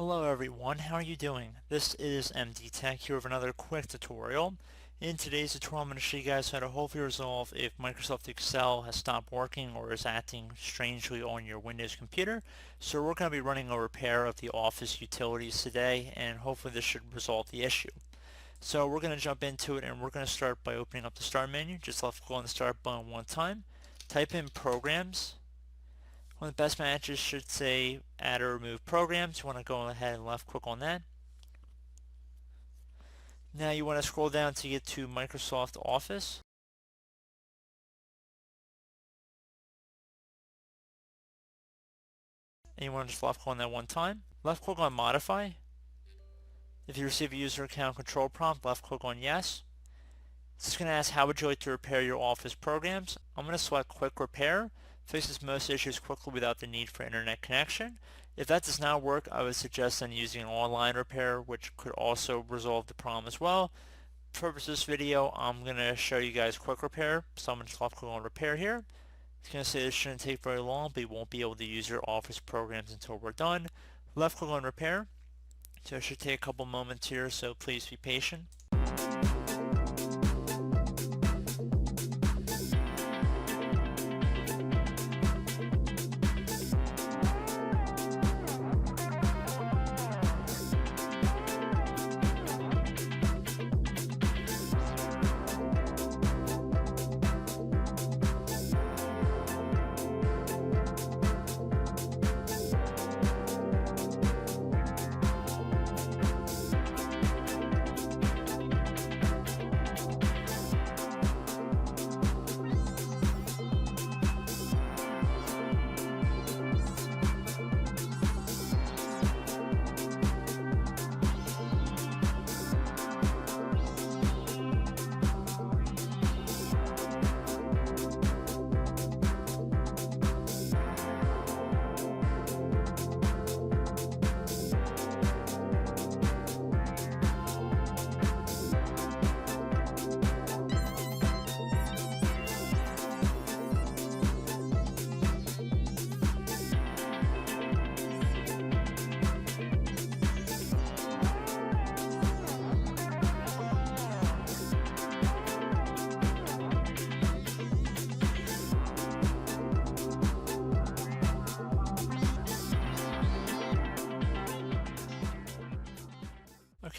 Hello everyone, how are you doing? This is MD Tech here with another quick tutorial. In today's tutorial I'm going to show you guys how to hopefully resolve if Microsoft Excel has stopped working or is acting strangely on your Windows computer. So we're going to be running a repair of the Office utilities today, and hopefully this should resolve the issue. So we're going to jump into it, and we're going to start by opening up the Start menu. Just left click on the Start button one time. Type in Programs. One of the best matches should say add or remove programs. You want to go ahead and left click on that. Now you want to scroll down to get to Microsoft Office. And you want to just left click on that one time. Left click on modify. If you receive a user account control prompt, left click on yes. It's going to ask how would you like to repair your Office programs. I'm going to select quick repair. Fixes most issues quickly without the need for internet connection. If that does not work, I would suggest then using an online repair, which could also resolve the problem as well. For purpose of this video, I'm going to show you guys quick repair. So I'm going to just left click on repair here. It's going to say this shouldn't take very long, but you won't be able to use your Office programs until we're done. Left click on repair. So it should take a couple moments here, so please be patient.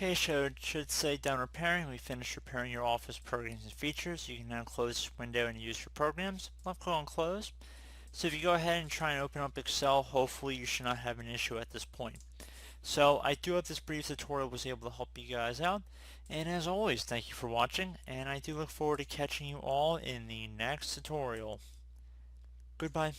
Okay, so it should say done repairing. We finished repairing your Office programs and features. You can now close this window and use your programs. Left click on close. So if you go ahead and try and open up Excel, hopefully you should not have an issue at this point. So I do hope this brief tutorial was able to help you guys out. And as always, thank you for watching, and I do look forward to catching you all in the next tutorial. Goodbye.